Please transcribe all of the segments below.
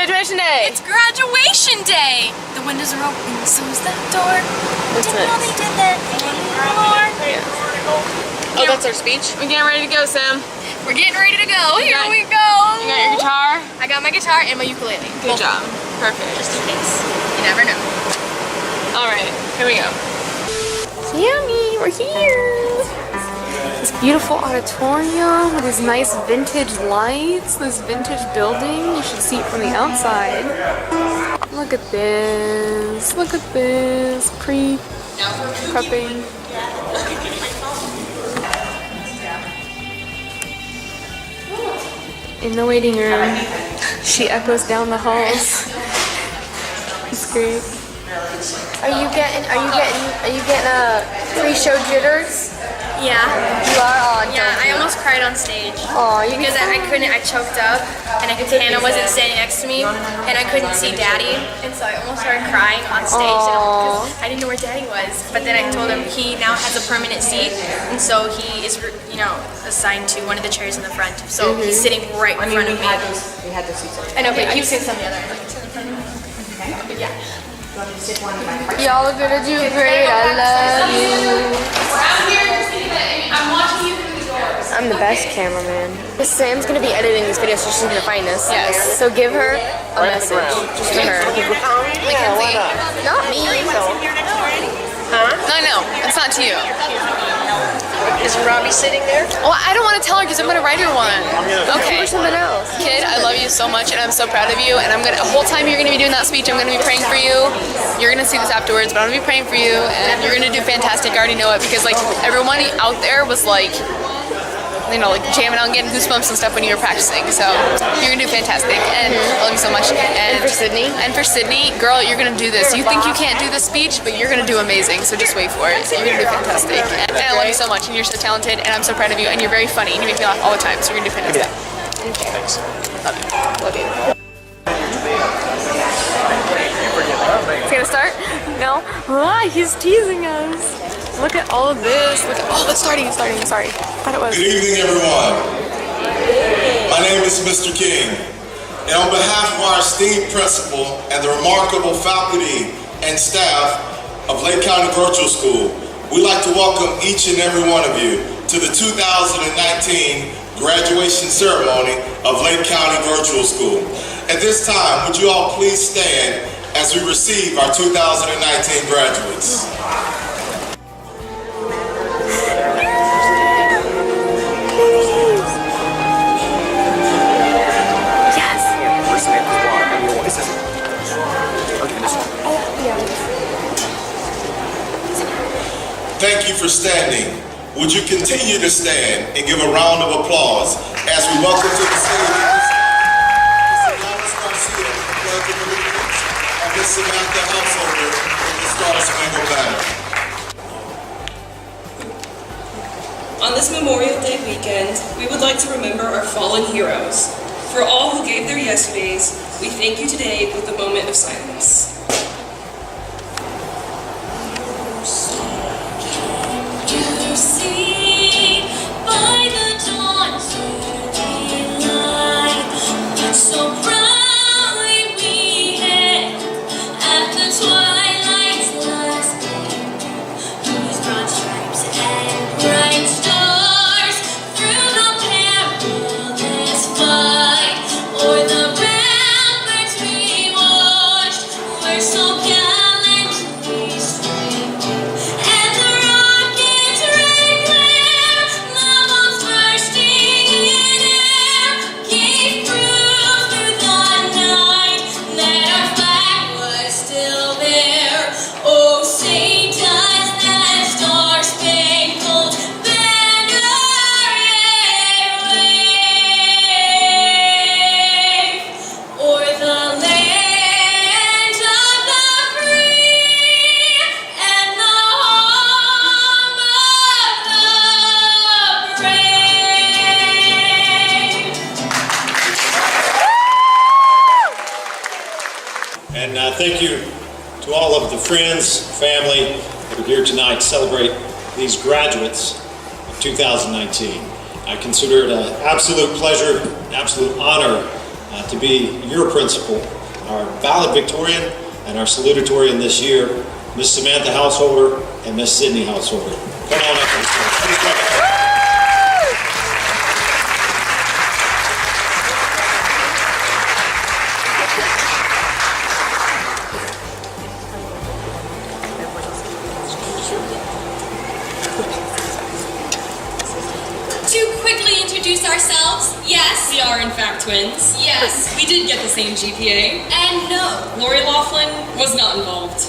graduation day. It's graduation day. The windows are open, so is that door. That's Didn't know they did that anymore. Oh, that's our speech? We're getting ready to go, Sam. We're getting ready to go. Here we go. You got your guitar? I got my guitar and my ukulele. Good job. Perfect. Just in case. You never know. Alright, here we go. Yummy, we're here. This beautiful auditorium with these nice vintage lights, this vintage building. You should see it from the outside. Look at this. Look at this. Prepping. In the waiting room, she echoes down the halls. It's great. Are you getting pre-show jitters? Yeah. You are on. Yeah, I almost cried on stage. Oh, because I couldn't. I choked up, and Hannah wasn't standing next to me, and I couldn't see Daddy, and so I almost started crying on stage because I didn't know where Daddy was. But then I told him he now has a permanent seat, and so he is, assigned to one of the chairs in the front. So he's sitting right in front of me. We had the seats. I know, but he was sitting on the other end. But yeah. Y'all are gonna do great. I love you. I'm watching you through the doors. I'm the best cameraman. Sam's gonna be editing this video, so she's gonna find this. Yes. So give her a message. Just to her. Yeah, why not? Not me. No, it's not to you. Is Robbie sitting there? Well, I don't want to tell her because I'm gonna write her one. Okay. Or something else. Kid, I love you so much and I'm so proud of you, and the whole time you're gonna be doing that speech, I'm gonna be praying for you. You're gonna see this afterwards, but I'm gonna be praying for you, and you're gonna do fantastic. I already know it because everyone out there was jamming out and getting goosebumps and stuff when you were practicing. So you're gonna do fantastic, and I love you so much. And for Sydney? And for Sydney, girl, you're gonna do this. You think you can't do the speech, but you're gonna do amazing. So just wait for it. You're gonna do fantastic. And I love you so much, and you're so talented, and I'm so proud of you, and you're very funny, and you make me laugh all the time. So you're gonna do fantastic. Thanks. Love you. Love you. Is he gonna start? No? He's teasing us. Look at all of this. It's starting. Sorry. Thought it was. Good evening, everyone. My name is Mr. King, and on behalf of our esteemed principal and the remarkable faculty and staff of Lake County Virtual School, we'd like to welcome each and every one of you to the 2019 graduation ceremony of Lake County Virtual School. At this time, would you all please stand as we receive our 2019 graduates. Thank you for standing. Would you continue to stand and give a round of applause as we welcome to the stage and Miss Samantha Householder with the Star Spangled Banner. On this Memorial Day weekend, we would like to remember our fallen heroes. For all who gave their yesterdays, we thank you today with a moment of silence. Thank you to all of the friends, family that are here tonight to celebrate these graduates of 2019. I consider it an absolute pleasure, an absolute honor to be your principal our valedictorian and our salutatorian this year, Miss Samantha Householder and Miss Sydney Householder. Come on up. Please welcome. Ourselves. Yes. We are in fact twins. Yes. We did get the same GPA. And no. Lori Laughlin was not involved.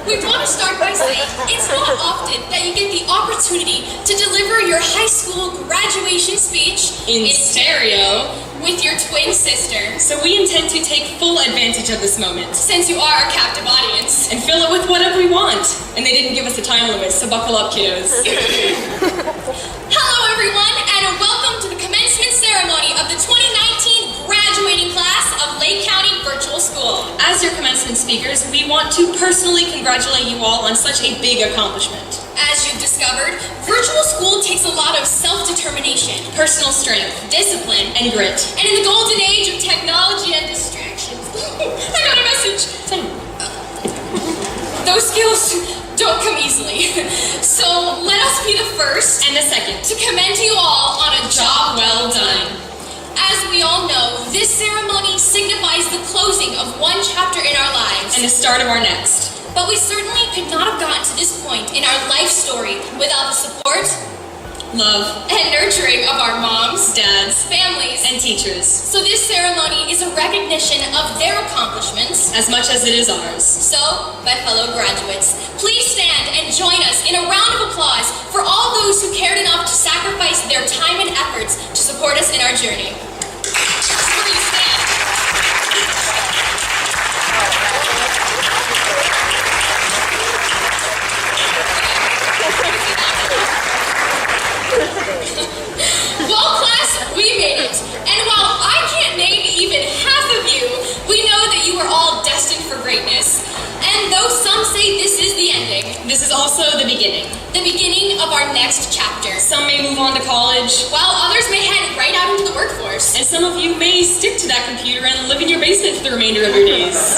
We want to start by saying it's not often that you get the opportunity to deliver your high school graduation speech in stereo with your twin sister. So we intend to take full advantage of this moment. Since you are a captive audience. And fill it with whatever we want. And they didn't give us a time limit, so buckle up, kiddos. Hello everyone, and welcome to the commencement ceremony of the 2019 graduating class of Lake County Virtual School. As your commencement speakers, we want to personally congratulate you all on such a big accomplishment. As you've discovered, virtual school takes a lot of self-determination, personal strength, discipline, and grit. And in the golden age of technology and distractions, I got a message. Those skills don't come easily. So let us be the first and the second to commend you all on a job well done. As we all know, this ceremony signifies the closing of one chapter in our lives and the start of our next. But we certainly could not have gotten to this point in our life story without the support, love, and nurturing of our moms, dads, families, and teachers. So this ceremony is a recognition of their accomplishments as much as it is ours. So, my fellow graduates, please stand and join us in a round of applause for all those who cared enough to sacrifice their time and efforts to support us in our journey. Please stand. Well, class, we made it. And while I can't name even half of you, we know that you are all destined for greatness. And though some say this is the ending, this is also the beginning. The beginning of our next chapter. Some may move on to college, while others may head right out into the workforce. And some of you may stick to that computer and live in your basement for the remainder of your days.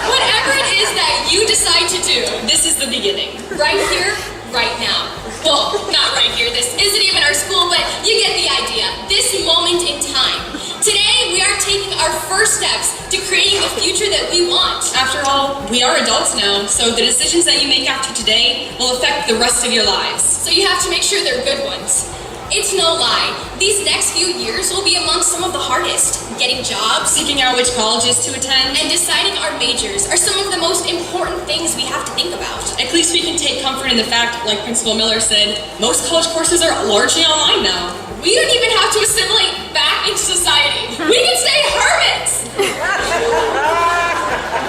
Whatever it is that you decide to do, this is the beginning. Right here, right now. Well, not right here, this isn't even our school, but you get the idea. This moment in time. Today, we are taking our first steps to creating the future that we want. After all, we are adults now, so the decisions that you make after today will affect the rest of your lives. So you have to make sure they're good ones. It's no lie. These next few years will be amongst some of the hardest. Getting jobs, seeking out which colleges to attend, and deciding our majors are some of the most important things we have to think about. At least we can take comfort in the fact, like Principal Miller said, most college courses are largely online now. We don't even have to assimilate back into society. We can stay hermits!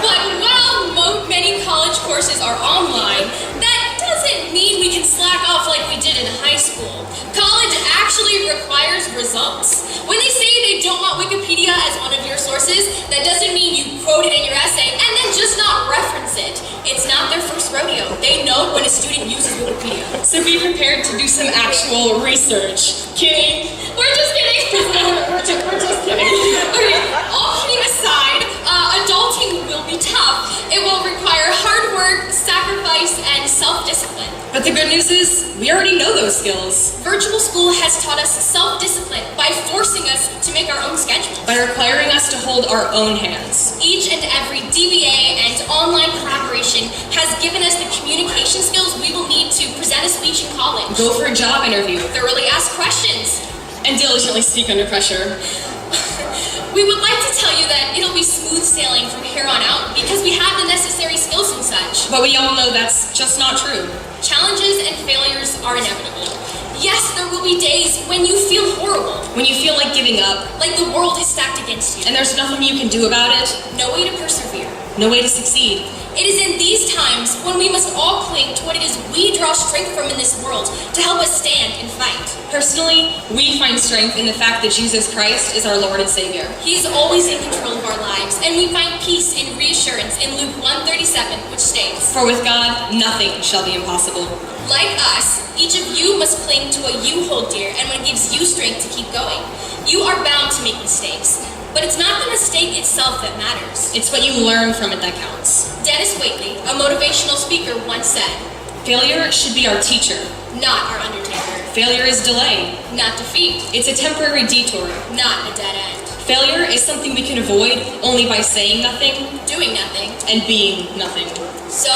But while many college courses are online, that doesn't mean we can slack off like we did in high school. College actually requires results. When they say they don't want Wikipedia as one of your sources, that doesn't mean you quote it in your essay and then just not reference it. It's not their first rodeo. They know when a student uses Wikipedia. So be prepared to do some actual research. Kidding. We're just kidding. We're just kidding. Okay, all kidding aside, adulting will be tough. It will require hard work, sacrifice, and self-discipline. But the good news is, we already know those skills. Virtual school has taught us self-discipline by forcing us to make our own schedule. By requiring us to hold our own hands. Each and every DBA and online collaboration has given us the communication skills we will need to present a speech in college. Go for a job interview. Thoroughly ask questions. And diligently speak under pressure. We would like to tell you that it'll be smooth sailing from here on out because we have the necessary skills and such. But we all know that's just not true. Challenges and failures are inevitable. Yes, there will be days when you feel horrible. When you feel like giving up. Like the world is stacked against you. And there's nothing you can do about it. No way to persevere. No way to succeed. It is in these times when we must all cling to what it is we draw strength from in this world to help us stand and fight. Personally, we find strength in the fact that Jesus Christ is our Lord and Savior. He is always in control of our lives, and we find peace and reassurance in Luke 1:37, which states, "For with God, nothing shall be impossible." Like us, each of you must cling to what you hold dear and what gives you strength to keep going. You are bound bound to make mistakes, but it's not the mistake itself that matters. It's what you learn from it that counts. Dennis Waitley, a motivational speaker, once said, "Failure should be our teacher, not our undertaker. Failure is delay, not defeat. It's a temporary detour, not a dead end. Failure is something we can avoid only by saying nothing, doing nothing, and being nothing." So,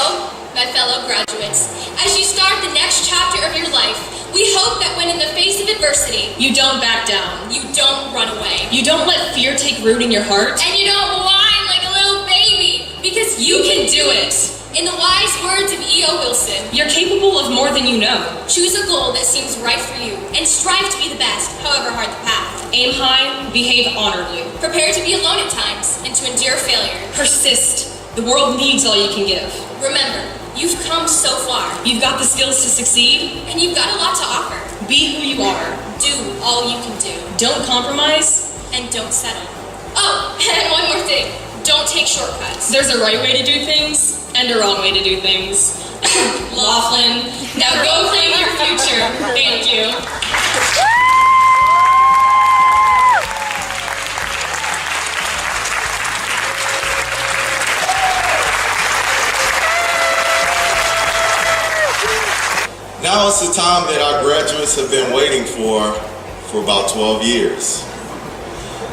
my fellow graduates, as you start the next chapter of your life, we hope that when in the face of adversity, you don't back down, you don't run away, you don't let fear take root in your heart, and you don't whine like a little baby, because you can do it. In the wise words of E.O. Wilson, you're capable of more than you know. Choose a goal that seems right for you, and strive to be the best, however hard the path. Aim high, behave honorably. Prepare to be alone at times, and to endure failure. Persist. The world needs all you can give. Remember, you've come so far. You've got the skills to succeed, and you've got a lot to offer. Be who you are. Do all you can do. Don't compromise, and don't settle. Oh, and one more thing. Don't take shortcuts. There's a right way to do things, and a wrong way to do things. Laughlin, now go claim your future. Thank you. Now it's the time that our graduates have been waiting for about 12 years.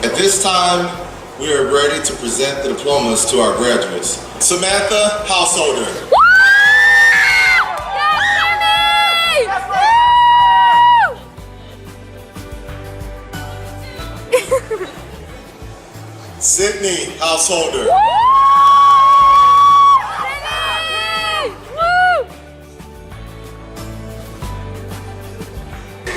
At this time, we are ready to present the diplomas to our graduates. Samantha Householder. Sydney Householder.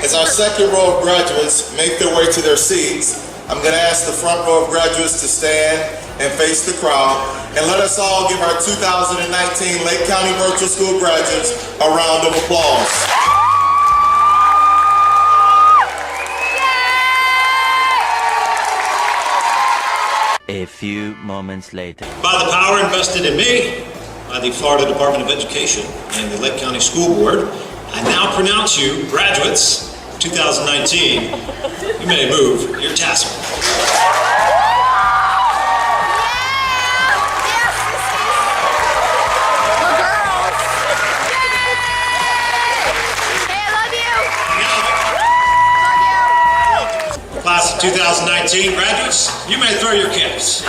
As our second row of graduates make their way to their seats, I'm going to ask the front row of graduates to stand and face the crowd, and let us all give our 2019 Lake County Virtual School graduates a round of applause. A few moments later. By the power invested in me by the Florida Department of Education and the Lake County School Board, I now pronounce you graduates 2019. You may move your tassel. Class of 2019 graduates, you may throw your caps.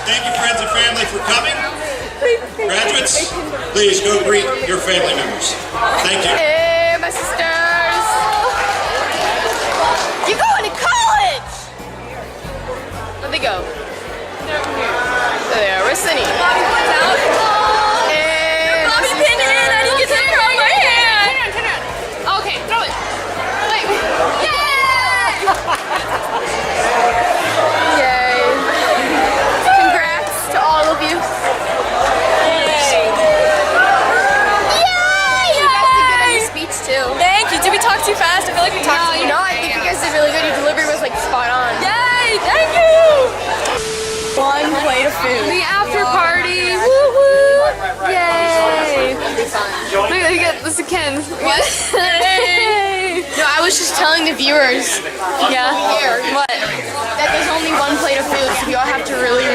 Thank you, friends and family, for coming. Graduates, please go greet your family members. Thank you. Hey, my sisters. You're going to college. Where'd they go? There, where's Cindy? Bobby points out. Hey, Bobby pinned in. I didn't get to throw my hand. Turn around. Okay, throw it. Wait. Yay! Yay. Congrats to all of you. Thank you. Did we talk too fast? I feel like we talked too No, I think you guys did really good. Your delivery was like spot on. Yay! Thank you! One plate of food. The after party. Woo woo! Yay! Look, you get this again. What? No, I was just telling the viewers. Yeah. What? That there's only one plate of food, so we all have to really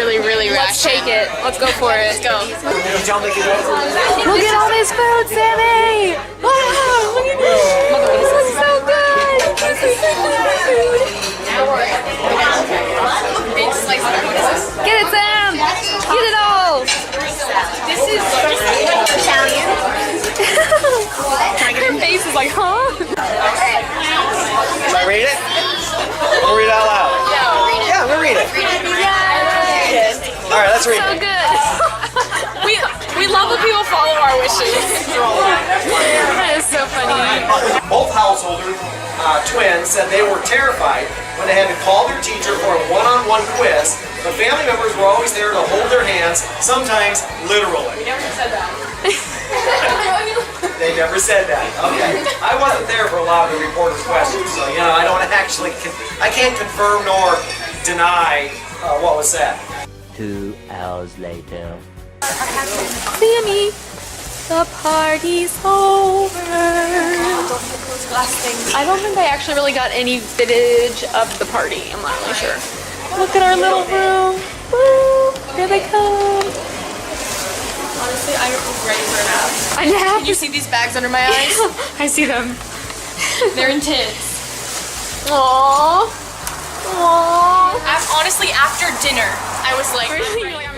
Let's take it. Let's go for it. Let's go. Look at all this food, Sammy! Wow! Look at this! This is so good! This is so good! Get it, Sam! Get it all! This is Italian. Her face is like, huh? Should I read it? We'll read it out loud. Yeah, we'll read it. All right, let's read So it. good! We love when people follow our wishes. That is so funny. Both householder twins said they were terrified when they had to call their teacher for a one-on-one quiz, but family members were always there to hold their hands, sometimes literally. We never said that. They never said that. Okay. I wasn't there for a lot of the reporters' questions, so I don't actually, I can't confirm nor deny what was said. 2 hours later. Sammy! The party's over. I don't think I actually really got any footage of the party. I'm not really sure. Look at our little room. Woo! Here they come. Honestly, I'm ready for a nap. A nap? Can you see these bags under my eyes? I see them. They're intense. Aww. Aww. Honestly, after dinner, I was like, Really?